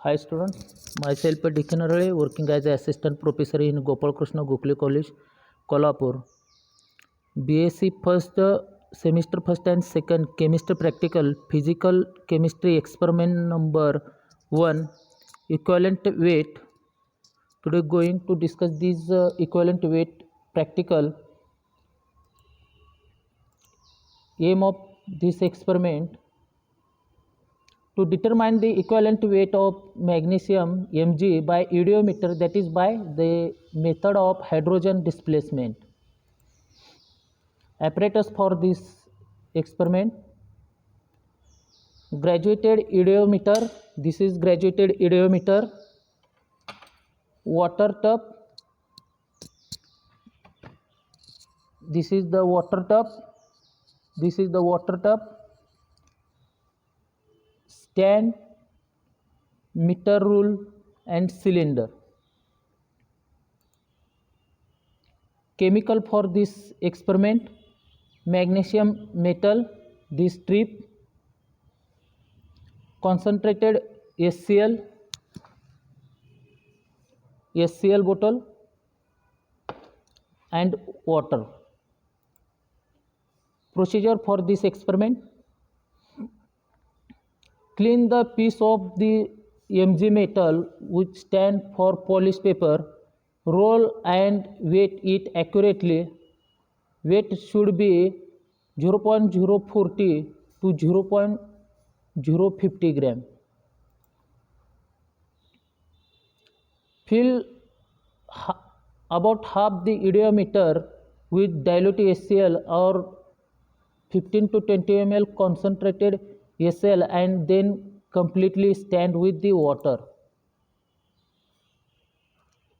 Hi students, myself Deacon Arale, working as an assistant professor in Gopal Krishna Gokhale College, Kolhapur. BSc first semester first and second chemistry practical, physical chemistry experiment number 1, equivalent weight. Today going to discuss this equivalent weight practical. Aim of this experiment to determine the equivalent weight of magnesium Mg by iodometer, that is by the method of hydrogen displacement. Apparatus for this experiment: graduated iodometer, this is graduated iodometer, water tub, this is the water tub, this is the water tub, stand, meter rule and cylinder. Chemical for this experiment: magnesium metal, this strip, concentrated HCl bottle and water. Procedure for this experiment: clean the piece of the Mg metal which stand for polish paper, roll and weight it accurately. Weight should be 0.040 to 0.050 gram. Fill about half the iodometer with dilute HCl or 15 to 20 ml concentrated HCl and then completely stand with the water.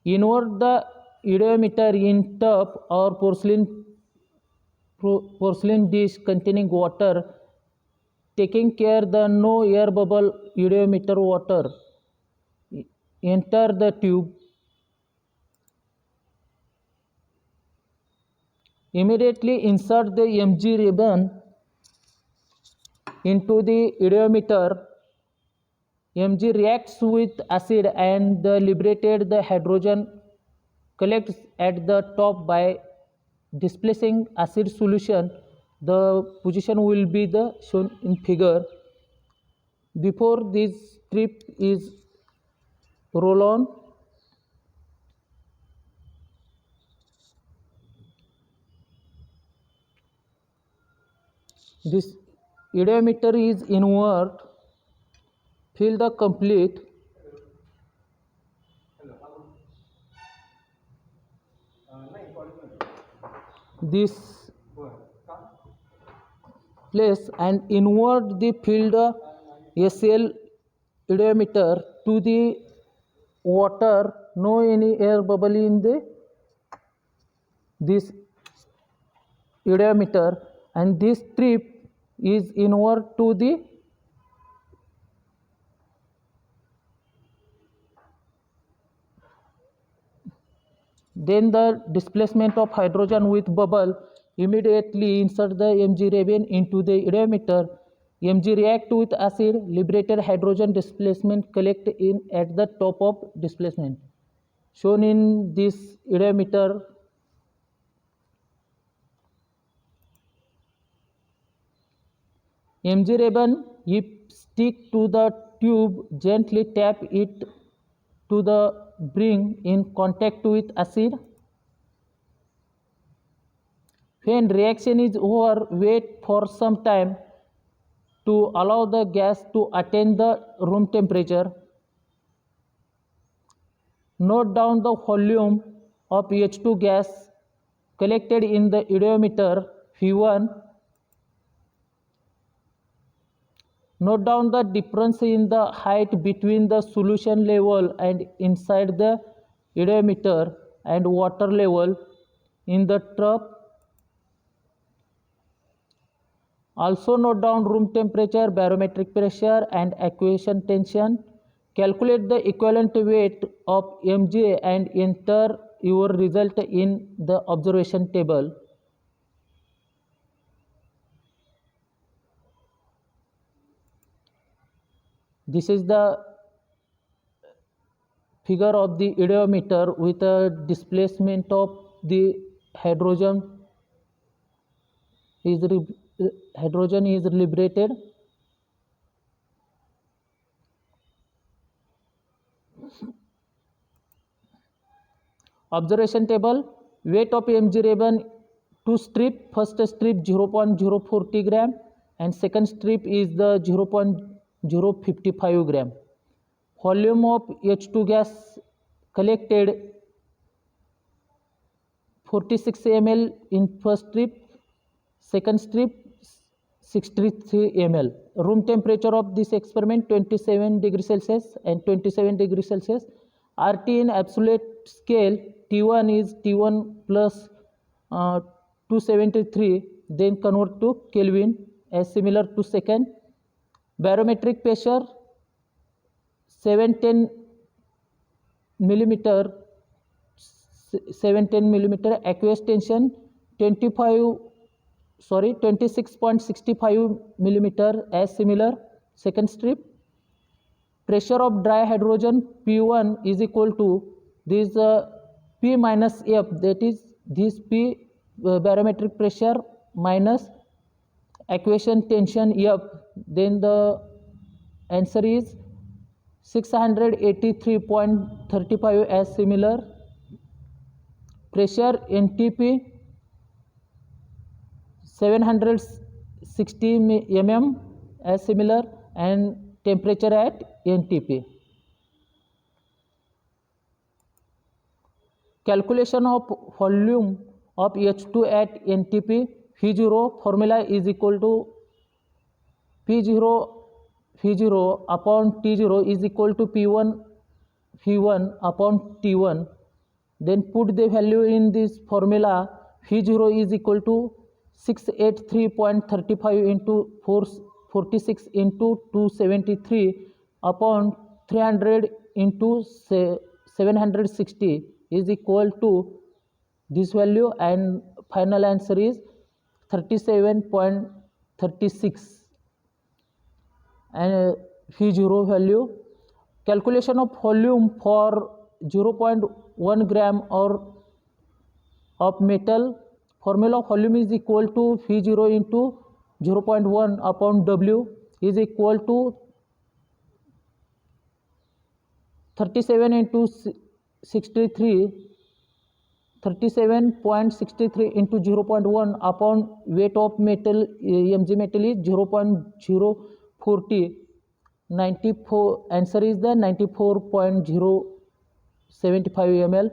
Invert the iodometer in tub or porcelain dish containing water, taking care the no air bubble iodometer water enter the tube. Immediately insert the Mg ribbon into the iodometer. Mg reacts with acid and the liberated the hydrogen collects at the top by displacing acid solution. The position will be the shown in figure. Before this strip is roll on, this iodometer is invert. Fill the complete this place and invert the filled HCl iodometer to the water, no any air bubble in the this iodometer, and this strip is invert to the then the displacement of hydrogen with bubble. Immediately insert the Mg ribbon into the iodometer. Mg react with acid, liberated hydrogen displacement collect in at the top of displacement shown in this iodometer. Mg ribbon, if stick to the tube, gently tap it to the bring in contact with acid. When reaction is over, wait for some time to allow the gas to attain the room temperature. Note down the volume of H2 gas collected in the iodometer V1. Note down the difference in the height between the solution level and inside the iodometer and water level in the tub. Also note down room temperature, barometric pressure and aqueous tension. Calculate the equivalent weight of Mg and enter your result in the observation table. This is the figure of the iodometer with a displacement of the hydrogen is liberated. Observation table: weight of mg-Raven, 2 strip, first strip 0.040 gram and second strip is the 0.055 gram. Volume of H2 gas collected 46 ml in first strip, second strip 63 ml. Room temperature of this experiment 27 degrees Celsius and 27 degrees Celsius. RT in absolute scale, T1 is T1 plus 273, then convert to Kelvin as similar to second. Barometric pressure 710 millimeter, aqueous tension 26.65 millimeter as similar second strip. Pressure of dry hydrogen P1 is equal to this P minus F, that is this P barometric pressure minus aqueous tension F, then the answer is 683.35 as similar. Pressure NTP 760 mm as similar, and temperature at NTP. Calculation of volume of H2 at NTP. Phi0 formula is equal to P0 upon T0 is equal to P1 upon T1. Then put the value in this formula. Phi0 is equal to 683.35 into 46 into 273 upon 300 into 760 is equal to this value, and final answer is 37.36. and Phi0 value. Calculation of volume for 0.1 gram or of metal. Formula of volume is equal to Phi0 into 0.1 upon W is equal to 37 into 63, 37.63 into 0.1 upon weight of metal mg metal is 0.040. 94, answer is the 94.075 ml.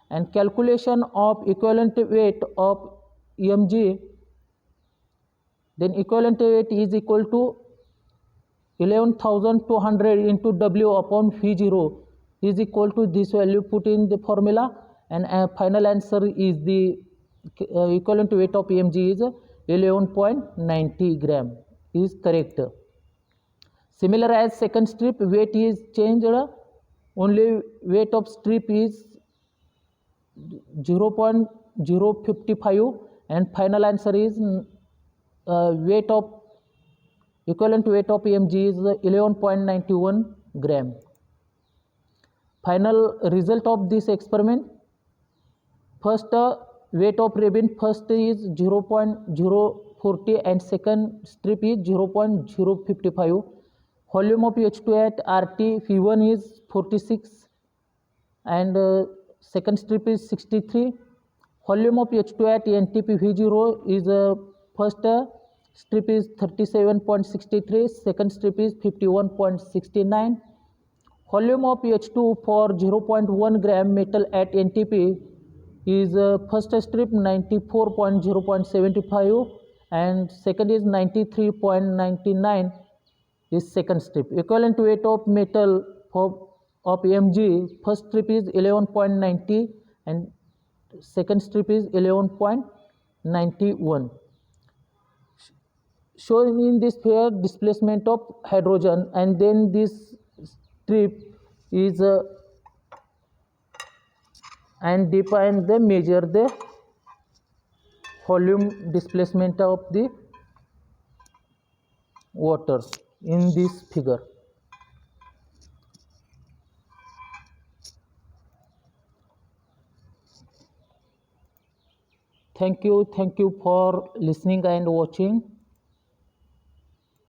And calculation of equivalent weight of mg, then equivalent weight is equal to 11,200 into W upon Phi0 is equal to this value put in the formula, and final answer is the equivalent weight of mg is 11.90 gram is correct. Similar as second strip, weight is changed, only weight of strip is 0.055 and final answer is weight of equivalent weight of mg is 11.91 gram. Final result of this experiment: first weight of Raven first is 0.040 and second strip is 0.055. Volume of H2 at RT Phi1 is 46 and second strip is 63. Volume of H2 at NTP Phi0 is first strip is 37.63, second strip is 51.69. Volume of H2 for 0.1 gram metal at NTP is first strip 94.0.75 and second is 93.99 is second strip. Equivalent weight of metal of mg, first strip is 11.90 and second strip is 11.91. Shown in this figure displacement of hydrogen, and then this strip is and define the measure the volume displacement of the water in this figure. Thank you for listening and watching.